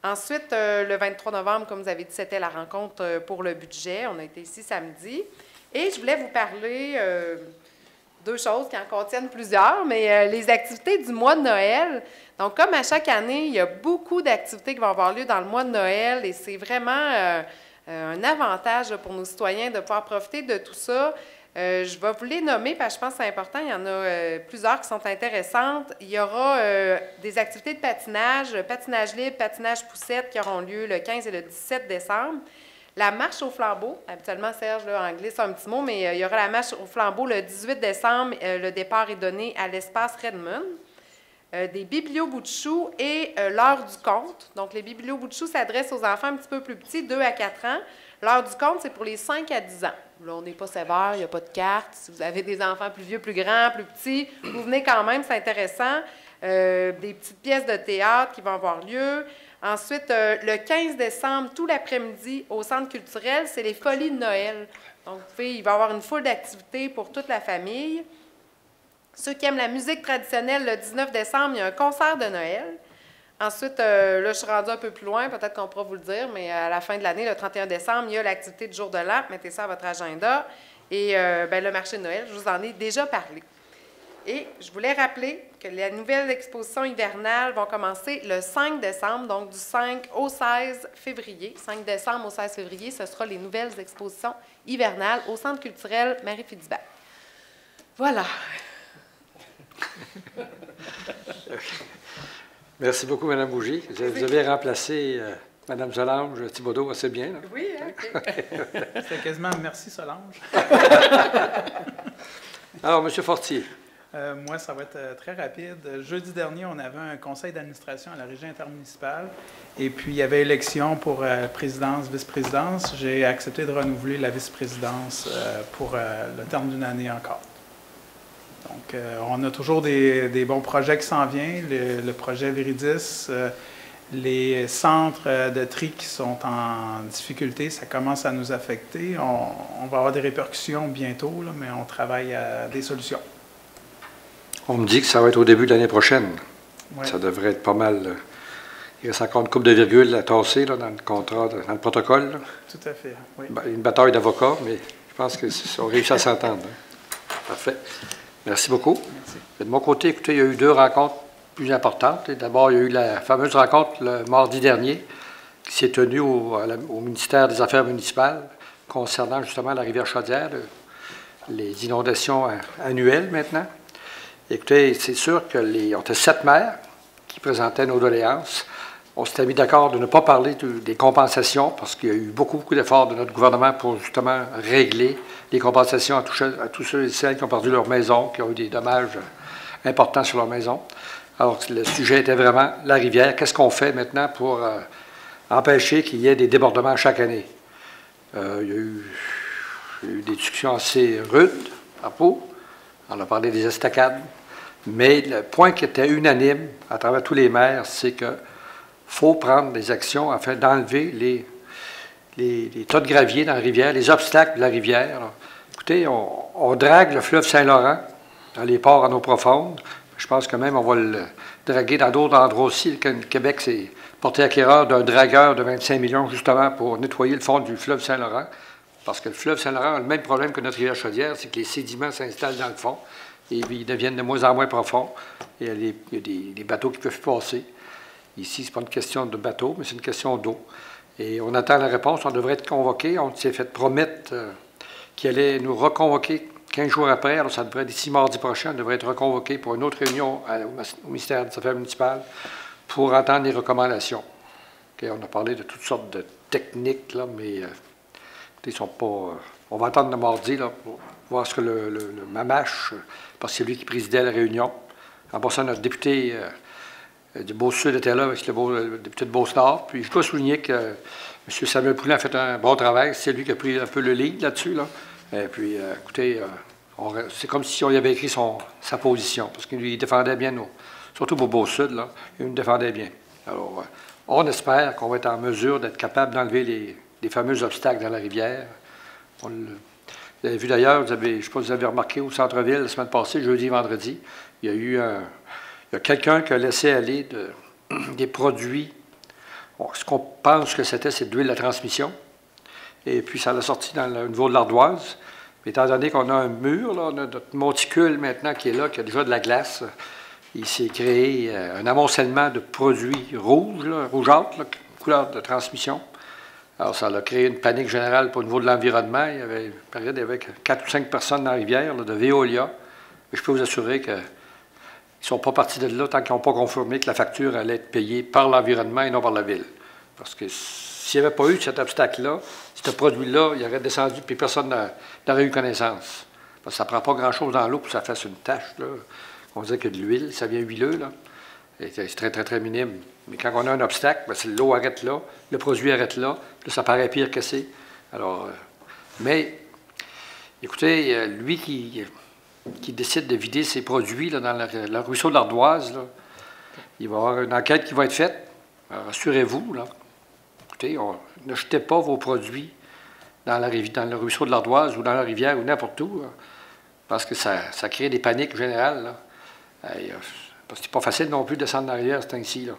Ensuite, le 23 novembre, comme vous avez dit, c'était la rencontre pour le budget. On a été ici samedi. Et je voulais vous parler... 2 choses qui en contiennent plusieurs, mais les activités du mois de Noël. Donc, comme à chaque année, il y a beaucoup d'activités qui vont avoir lieu dans le mois de Noël et c'est vraiment un avantage là, pour nos citoyens de pouvoir profiter de tout ça. Je vais vous les nommer parce que je pense que c'est important. Il y en a plusieurs qui sont intéressantes. Il y aura des activités de patinage libre, patinage poussette qui auront lieu le 15 et le 17 décembre. La marche au flambeau, habituellement, Serge, là, en glisse un petit mot, mais il y aura la marche au flambeau le 18 décembre. Le départ est donné à l'espace Redmond. Des biblios-bouts de chou et l'heure du conte. Donc, les biblios-bouts de chou s'adressent aux enfants un petit peu plus petits, 2 à 4 ans. L'heure du conte, c'est pour les 5 à 10 ans. Là, on n'est pas sévère, il n'y a pas de carte. Si vous avez des enfants plus vieux, plus grands, plus petits, vous venez quand même, c'est intéressant. Des petites pièces de théâtre qui vont avoir lieu. Ensuite, le 15 décembre, tout l'après-midi, au Centre culturel, c'est les Folies de Noël. Donc, il va y avoir une foule d'activités pour toute la famille. Ceux qui aiment la musique traditionnelle, le 19 décembre, il y a un concert de Noël. Ensuite, là, je suis rendue un peu plus loin, peut-être qu'on pourra vous le dire, mais à la fin de l'année, le 31 décembre, il y a l'activité du jour de l'an. Mettez ça à votre agenda. Et le marché de Noël, je vous en ai déjà parlé. Et je voulais rappeler que les nouvelles expositions hivernales vont commencer le 5 décembre, donc du 5 au 16 février. 5 décembre au 16 février, ce sera les nouvelles expositions hivernales au Centre culturel Marie-Fitzbach. Voilà. Merci beaucoup, Mme Bougie. Vous avez remplacé Mme Solange Thibodeau assez bien. Là. Oui, OK. C'était quasiment merci Solange. Alors, M. Fortier. Moi, ça va être très rapide. Jeudi dernier, on avait un conseil d'administration à la régie intermunicipale et puis il y avait élection pour présidence, vice-présidence. J'ai accepté de renouveler la vice-présidence pour le terme d'une année encore. Donc, on a toujours des bons projets qui s'en viennent. Le projet Viridis, les centres de tri qui sont en difficulté, ça commence à nous affecter. On va avoir des répercussions bientôt, là, mais on travaille à des solutions. On me dit que ça va être au début de l'année prochaine. Ouais. Ça devrait être pas mal. Il reste encore une couple de virgules à tasser là, dans le contrat, dans le protocole. Là. Tout à fait, oui. Une bataille d'avocats, mais je pense qu'on réussit à s'entendre. Hein. Parfait. Merci beaucoup. Merci. De mon côté, écoutez, il y a eu 2 rencontres plus importantes. D'abord, il y a eu la fameuse rencontre le mardi dernier qui s'est tenue au ministère des Affaires municipales concernant justement la rivière Chaudière, les inondations annuelles maintenant. Écoutez, c'est sûr on était 7 maires qui présentaient nos doléances. On s'était mis d'accord de ne pas parler des compensations parce qu'il y a eu beaucoup d'efforts de notre gouvernement pour justement régler les compensations à tous ceux et celles qui ont perdu leur maison, qui ont eu des dommages importants sur leur maison. Alors, le sujet était vraiment la rivière. Qu'est-ce qu'on fait maintenant pour empêcher qu'il y ait des débordements chaque année? Il y a eu des discussions assez rudes à Pau. On a parlé des estacades. Mais le point qui était unanime à travers tous les maires, c'est qu'il faut prendre des actions afin d'enlever les tas de gravier dans la rivière, les obstacles de la rivière. Alors, écoutez, on drague le fleuve Saint-Laurent dans les ports en eau profonde. Je pense que même on va le draguer dans d'autres endroits aussi. Le Québec s'est porté acquéreur d'un dragueur de 25 millions justement pour nettoyer le fond du fleuve Saint-Laurent. Parce que le fleuve Saint-Laurent a le même problème que notre rivière Chaudière, c'est que les sédiments s'installent dans le fond et ils deviennent de moins en moins profonds. Et il y a des bateaux qui peuvent passer. Ici, ce n'est pas une question de bateau, mais c'est une question d'eau. Et on attend la réponse. On devrait être convoqué. On s'est fait promettre qu'il allait nous reconvoquer 15 jours après. Alors, ça devrait être d'ici mardi prochain. On devrait être reconvoqué pour une autre réunion au ministère des Affaires municipales pour entendre les recommandations. Okay, on a parlé de toutes sortes de techniques, là, mais ils sont pas... on va attendre le mardi là, pour voir ce que le Mamache, parce que c'est lui qui présidait la réunion. En passant, notre député du Beau-Sud était là avec le député de Beauce-Nord. Puis je dois souligner que M. Samuel Poulin a fait un bon travail. C'est lui qui a pris un peu le lead là-dessus. Là. Et puis, écoutez, c'est comme si on lui avait écrit sa position, parce qu'il défendait bien surtout pour Beau-Sud, là, il nous défendait bien. Alors, on espère qu'on va être en mesure d'être capable d'enlever les fameux obstacles dans la rivière. Vous avez vu d'ailleurs, je ne sais pas si vous avez remarqué au centre-ville la semaine passée, jeudi et vendredi, il y a quelqu'un qui a laissé aller des produits. Bon, ce qu'on pense que c'était, c'est de l'huile de transmission. Et puis, ça l'a sorti au niveau de l'Ardoise. Mais étant donné qu'on a un mur, là, on a notre monticule maintenant qui est là, qui a déjà de la glace, il s'est créé un amoncellement de produits rouges, rougeâtres, couleur de transmission. Alors, ça a créé une panique générale au niveau de l'environnement. Il y avait 4 ou 5 personnes dans la rivière, là, de Veolia. Mais je peux vous assurer qu'ils ne sont pas partis de là tant qu'ils n'ont pas confirmé que la facture allait être payée par l'environnement et non par la ville. Parce que s'il n'y avait pas eu cet obstacle-là, ce produit-là, il aurait descendu, puis personne n'aurait eu connaissance. Parce que ça ne prend pas grand-chose dans l'eau pour que ça fasse une tache, là. On dirait que de l'huile, ça vient huileux, là. C'est très, très, très minime. Mais quand on a un obstacle, bien, l'eau arrête là, le produit arrête là, puis ça paraît pire que c'est. Alors, mais, écoutez, lui qui décide de vider ses produits là, dans le ruisseau de l'Ardoise, là, il va y avoir une enquête qui va être faite. Rassurez-vous, là. Écoutez, ne jetez pas vos produits dans le ruisseau de l'Ardoise ou dans la rivière ou n'importe où, là, parce que ça crée des paniques générales, là. Parce que c'est pas facile non plus de descendre dans la rivière, c'est ainsi, là.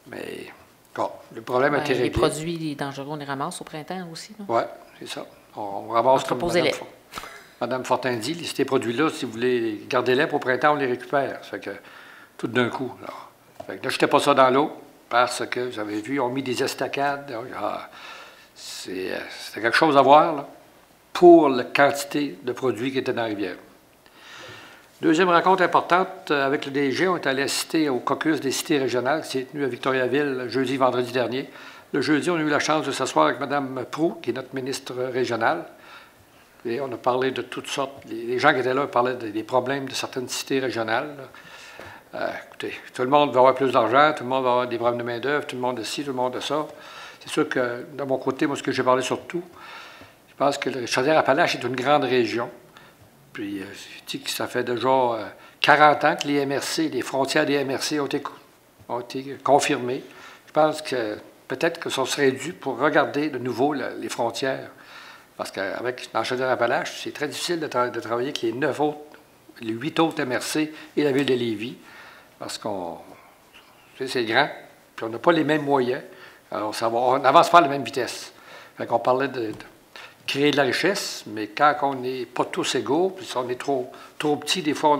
Mais, bon, le problème a été réglé. Les produits dangereux, on les ramasse au printemps aussi, là? Oui, c'est ça. On ramasse comme Mme Fortin dit, ces produits-là, si vous voulez garder-les pour au printemps, on les récupère. Ça fait que, tout d'un coup, là. Fait que ne jetez pas ça dans l'eau, parce que, vous avez vu, ils ont mis des estacades. C'était quelque chose à voir, là, pour la quantité de produits qui étaient dans la rivière. Deuxième rencontre importante avec le DG, on est allé assister au caucus des cités régionales qui s'est tenu à Victoriaville jeudi, vendredi dernier. Le jeudi, on a eu la chance de s'asseoir avec Mme Proulx, qui est notre ministre régionale. Et on a parlé de toutes sortes. Les gens qui étaient là parlaient des problèmes de certaines cités régionales. Écoutez, tout le monde va avoir plus d'argent, tout le monde va avoir des problèmes de main-d'œuvre, tout le monde de ci, tout le monde de ça. C'est sûr que, de mon côté, moi, ce que j'ai parlé surtout, je pense que le Chaudière-Appalaches est une grande région. Puis, je dis que ça fait déjà 40 ans que les MRC, les frontières des MRC ont été confirmées. Je pense que peut-être que ça serait dû pour regarder de nouveau les frontières. Parce qu'avec dans Chaudière-Appalaches, c'est très difficile de travailler avec les 8 autres MRC et la ville de Lévis. Parce qu'on. C'est grand, puis on n'a pas les mêmes moyens. Alors, on n'avance pas à la même vitesse. Fait qu'on parlait de créer de la richesse, mais quand on n'est pas tous égaux, puis si on est trop petit, des fois,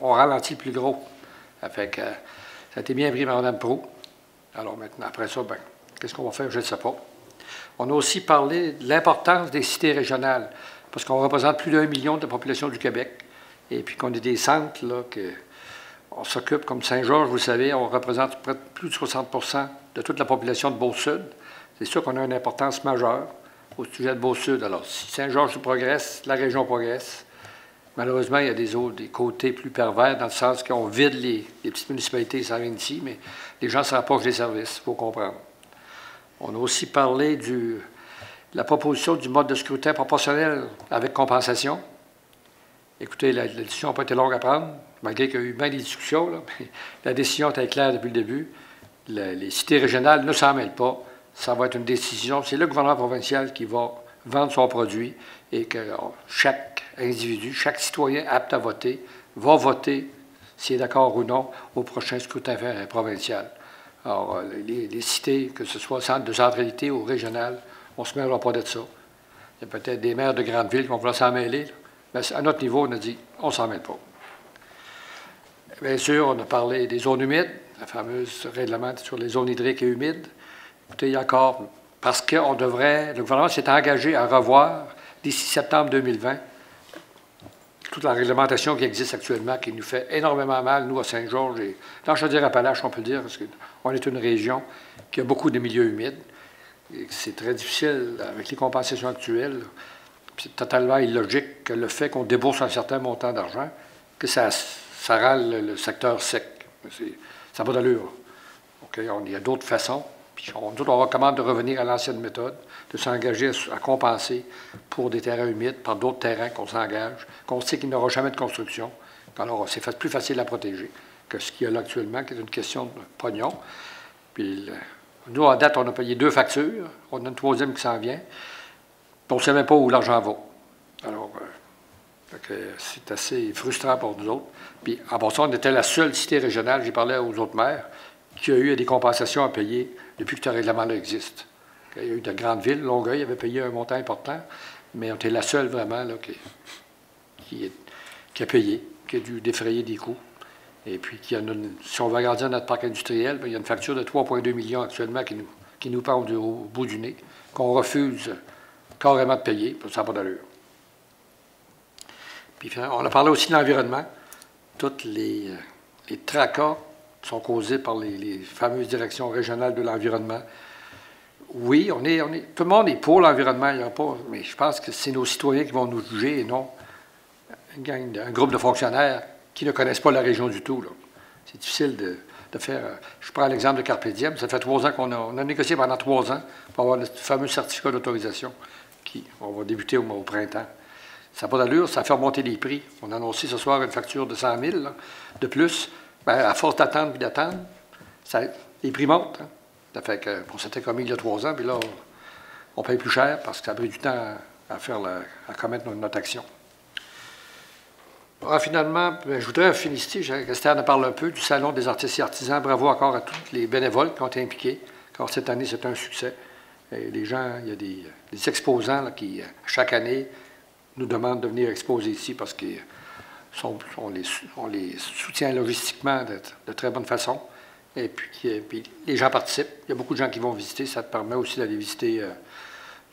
on ralentit le plus gros. Ça fait que ça a été bien pris par Mme Proulx. Alors maintenant, après ça, bien, qu'est-ce qu'on va faire? Je ne sais pas. On a aussi parlé de l'importance des cités régionales, parce qu'on représente plus d'1 million de la population du Québec, et puis qu'on est des centres, là, on s'occupe, comme Saint-Georges, vous le savez, on représente plus de 60 de toute la population de Beau-Sud. C'est sûr qu'on a une importance majeure au sujet de Beau-Sud. Alors, si Saint-Georges progresse, la région progresse. Malheureusement, il y a des côtés plus pervers, dans le sens qu'on vide les petites municipalités, ça vient d'ici, mais les gens se rapprochent des services, il faut comprendre. On a aussi parlé de la proposition du mode de scrutin proportionnel avec compensation. Écoutez, la décision n'a pas été longue à prendre, malgré qu'il y a eu bien des discussions, là, mais la décision était claire depuis le début. Les cités régionales ne s'en mêlent pas. Ça va être une décision. C'est le gouvernement provincial qui va vendre son produit et que chaque individu, chaque citoyen apte à voter, va voter, s'il est d'accord ou non, au prochain scrutin provincial. Alors, les cités, que ce soit centre de centralité ou régional, on ne se mêlera pas de ça. Il y a peut-être des maires de grandes villes qui vont vouloir s'en mêler. Mais à notre niveau, on a dit, on ne s'en mêle pas. Bien sûr, on a parlé des zones humides, la fameuse règlement sur les zones hydriques et humides. Écoutez, il y a encore, parce que le gouvernement s'est engagé à revoir, d'ici septembre 2020, toute la réglementation qui existe actuellement, qui nous fait énormément mal, nous, à Saint-Georges, et dans Chaudière-Appalaches, on peut dire, parce qu'on est une région qui a beaucoup de milieux humides. Et c'est très difficile, avec les compensations actuelles, c'est totalement illogique que le fait qu'on débourse un certain montant d'argent, que ça rend le secteur sec. Ça n'a pas d'allure. Okay? Il y a d'autres façons. Puis on recommande de revenir à l'ancienne méthode, de s'engager à compenser pour des terrains humides par d'autres terrains qu'on s'engage, qu'on sait qu'il n'y aura jamais de construction. Alors, c'est plus facile à protéger que ce qu'il y a là actuellement, qui est une question de pognon. Puis, nous, à date, on a payé 2 factures. On a une 3e qui s'en vient. On ne sait même pas où l'argent va. Alors, c'est assez frustrant pour nous autres. Puis, en passant, on était la seule cité régionale, j'ai parlé aux autres maires, qui a eu des compensations à payer depuis que ce règlement-là existe. Il y a eu de grandes villes. Longueuil avait payé un montant important, mais on était la seule vraiment là, qui a payé, qui a dû défrayer des coûts. Et puis, si on veut agrandir notre parc industriel, bien, il y a une facture de 3,2 millions actuellement qui nous pend au bout du nez, qu'on refuse carrément de payer, ça n'a pas d'allure. Puis, on a parlé aussi de l'environnement. Toutes les tracas sont causés par les fameuses directions régionales de l'environnement, Oui, tout le monde est pour l'environnement, il y a pas, mais je pense que c'est nos citoyens qui vont nous juger et non un groupe de fonctionnaires qui ne connaissent pas la région du tout. C'est difficile de faire. Je prends l'exemple de Carpe Diem. Ça fait 3 ans on a négocié pendant 3 ans pour avoir le fameux certificat d'autorisation on va débuter au printemps. Ça n'a pas d'allure, ça fait remonter les prix. On a annoncé ce soir une facture de 100 000 de plus. Bien, à force d'attendre et d'attendre, les prix montent. Hein. Ça fait que, on s'était commis il y a 3 ans, puis là, on paye plus cher parce que ça a pris du temps à commettre notre action. Alors, finalement, je voudrais féliciter, Esther en parle un peu, du Salon des artistes et artisans. Bravo encore à tous les bénévoles qui ont été impliqués, car cette année, c'est un succès. Et les gens, il y a des exposants là, qui, chaque année, nous demandent de venir exposer ici parce qu'on les soutient logistiquement de très bonne façon. Et puis, les gens participent. Il y a beaucoup de gens qui vont visiter. Ça te permet aussi d'aller visiter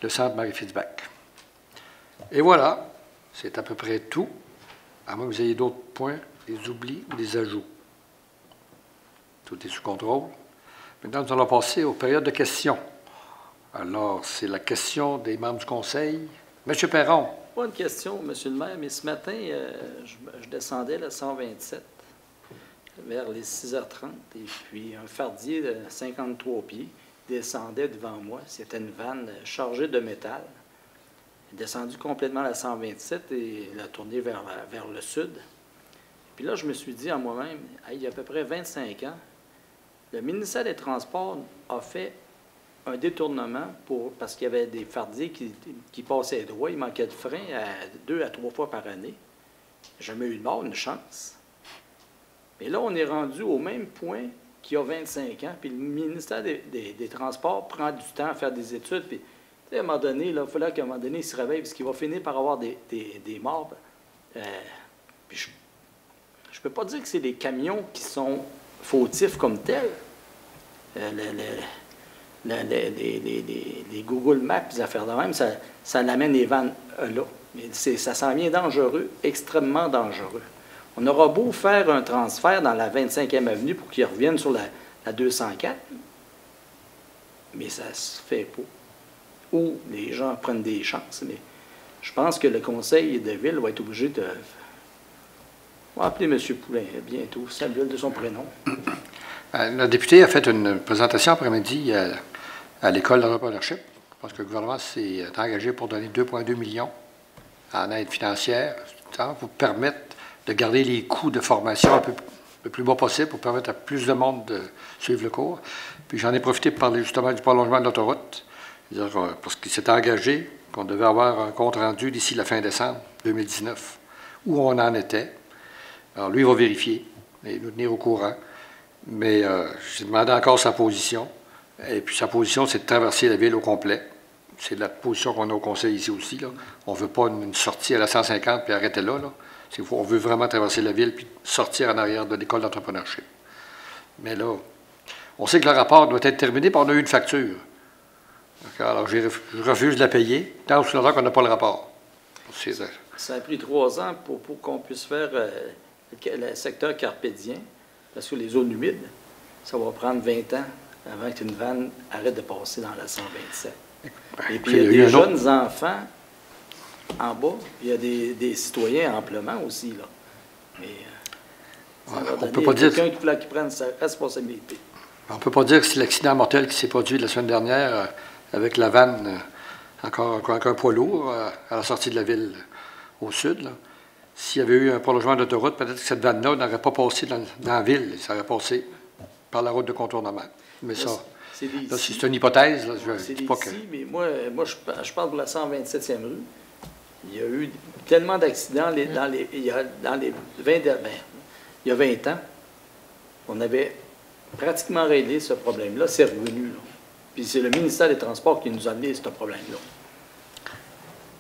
le centre Marie-Fitzbach. Et voilà, c'est à peu près tout. À moins que vous ayez d'autres points, des oublis ou des ajouts. Tout est sous contrôle. Maintenant, nous allons passer aux périodes de questions. Alors, c'est la question des membres du Conseil. M. Perron. Pas une question, M. le maire, mais ce matin, je descendais la 127 vers les 6h30, et puis un fardier de 53 pieds descendait devant moi. C'était une vanne chargée de métal. Il est descendu complètement la 127 et il a tourné vers le sud. Puis là, je me suis dit à moi-même, il y a à peu près 25 ans, le ministère des Transports a fait un détournement parce qu'il y avait des fardiers qui passaient droit. Il manquait de frein 2 à 3 fois par année. Jamais eu de mort, une chance. Mais là, on est rendu au même point qu'il y a 25 ans. Puis le ministère des Transports prend du temps à faire des études. Puis, à un moment donné, il fallait qu'à un moment donné, il se réveille parce qu'il va finir par avoir des morts. Puis je ne peux pas dire que c'est les camions qui sont fautifs comme tels. Les Google Maps, les affaires de même, ça l'amène les vannes là. Mais ça s'en vient dangereux, extrêmement dangereux. On aura beau faire un transfert dans la 25e avenue pour qu'ils reviennent sur la 204, mais ça ne se fait pas. Ou les gens prennent des chances. Mais je pense que le conseil de ville va être obligé de... On va appeler M. Poulain bientôt, Samuel de son prénom. Le député a fait une présentation après-midi à l'école d'entrepreneurship, parce que le gouvernement s'est engagé pour donner 2,2 millions en aide financière pour permettre de garder les coûts de formation un peu le plus bas possible pour permettre à plus de monde de suivre le cours. Puis j'en ai profité pour parler justement du prolongement de l'autoroute, parce qu'il s'est engagé qu'on devait avoir un compte rendu d'ici la fin décembre 2019, où on en était. Alors lui, il va vérifier et nous tenir au courant. Mais j'ai demandé encore sa position. Et puis sa position, c'est de traverser la ville au complet. C'est la position qu'on a au conseil ici aussi. Là. On ne veut pas une sortie à la 150 puis arrêter là. On veut vraiment traverser la ville puis sortir en arrière de l'école d'entrepreneurship. Mais là, on sait que le rapport doit être terminé, puis on a eu une facture. Alors, je refuse de la payer, tant ou longtemps qu'on n'a pas le rapport. Ça a pris 3 ans pour qu'on puisse faire le secteur carpédien, parce que les zones humides, ça va prendre 20 ans avant qu'une vanne arrête de passer dans la 127. Et puis, il y a des jeunes enfants en bas, il y a des citoyens amplement aussi, là. Mais ça va donner quelqu'un qui prenne sa responsabilité. On ne peut pas dire que c'est l'accident mortel qui s'est produit la semaine dernière avec la vanne, encore un poids lourd, à la sortie de la ville au sud. S'il y avait eu un prolongement d'autoroute, peut-être que cette vanne-là n'aurait pas passé dans la ville, ça aurait passé par la route de contournement. Mais là, c'est une hypothèse. Là, je dis pas que... mais moi je parle pour la 127e rue. Il y a eu tellement d'accidents il y a 20 ans, on avait pratiquement réglé ce problème-là, c'est revenu. Là. Puis c'est le ministère des Transports qui nous a amené ce problème-là.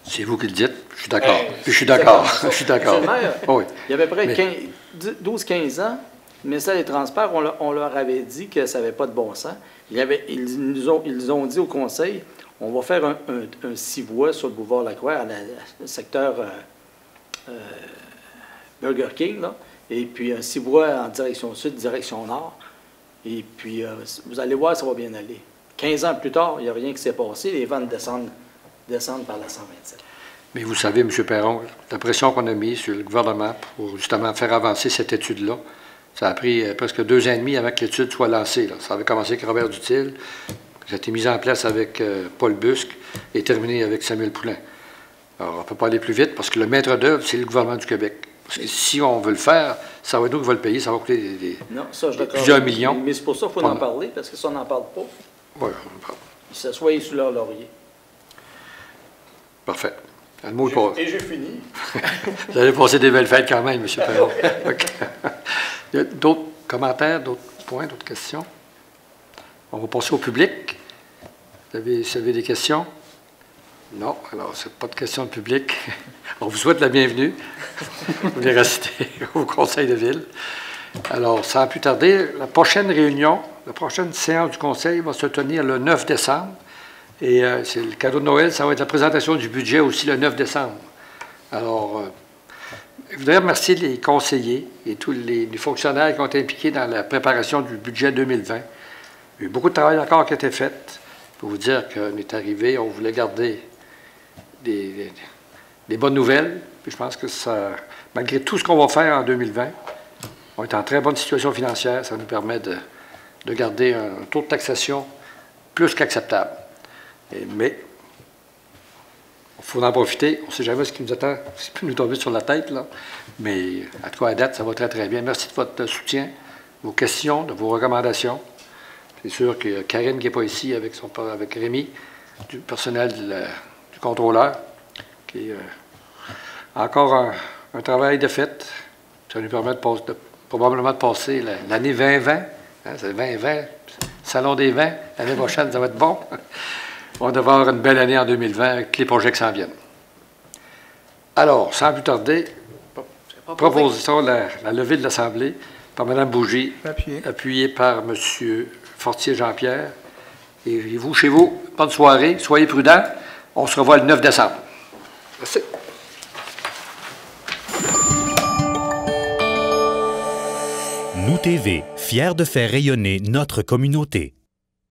C'est vous qui le dites, je suis d'accord. Je suis d'accord. Je suis d'accord. Oui. Il y avait à peu près 12-15 ans, le ministère des Transports, on leur avait dit que ça n'avait pas de bon sens. Ils nous ont dit au Conseil, on va faire un 6 voies sur le boulevard Lacroix, à le secteur Burger King, là, et puis un 6 voies en direction sud, direction nord. Et puis, vous allez voir, ça va bien aller. 15 ans plus tard, il n'y a rien qui s'est passé. Les ventes descendent par la 127. Mais vous savez, M. Perron, la pression qu'on a mise sur le gouvernement pour justement faire avancer cette étude-là, ça a pris presque 2 ans et demi avant que l'étude soit lancée. Là. Ça avait commencé avec Robert Dutil, ça a été mis en place avec Paul Busque et terminé avec Samuel Poulin. Alors, on ne peut pas aller plus vite parce que le maître d'œuvre, c'est le gouvernement du Québec. Parce que si on veut le faire, ça va être nous qui va le payer, ça va coûter plusieurs millions. Mais c'est pour ça qu'il faut en parler, parce que ça, on n'en parle pas. Oui, on en parle. Ils s'assoient sous leur laurier. Parfait. Le mot est pas... Et j'ai fini. Vous allez passer des belles fêtes quand même, M. Perron. Okay. Il y a d'autres commentaires, d'autres points, d'autres questions? On va passer au public. Vous avez des questions? Non, alors, ce n'est pas de questions de public. On vous souhaite la bienvenue. Vous voulez rester au Conseil de ville. Alors, sans plus tarder, la prochaine réunion, la prochaine séance du Conseil va se tenir le 9 décembre. Et c'est le cadeau de Noël, ça va être la présentation du budget aussi le 9 décembre. Alors, je voudrais remercier les conseillers et tous les fonctionnaires qui ont été impliqués dans la préparation du budget 2020. Il y a eu beaucoup de travail encore qui a été fait. Pour vous dire qu'on est arrivé, on voulait garder des bonnes nouvelles. Puis je pense que ça, malgré tout ce qu'on va faire en 2020, on est en très bonne situation financière. Ça nous permet de garder un taux de taxation plus qu'acceptable. Mais il faut en profiter. On ne sait jamais ce qui nous attend, ce qui peut nous tomber sur la tête. Là. Mais à tout cas, à date, ça va très, très bien. Merci de votre soutien, vos questions, de vos recommandations. C'est sûr que Karine qui n'est pas ici avec Rémi, du personnel du contrôleur, qui a encore un travail de fait. Ça nous permet probablement de passer l'année 2020. Hein, c'est 2020, Salon des vins. L'année prochaine, ça va être bon. On devrait avoir une belle année en 2020 avec les projets qui s'en viennent. Alors, sans plus tarder, proposons la levée de l'Assemblée par Mme Bougie, appuyée par M. Fortier Jean-Pierre. Et vous, chez vous, bonne soirée, soyez prudents. On se revoit le 9 décembre. Merci. Nous TV, fiers de faire rayonner notre communauté.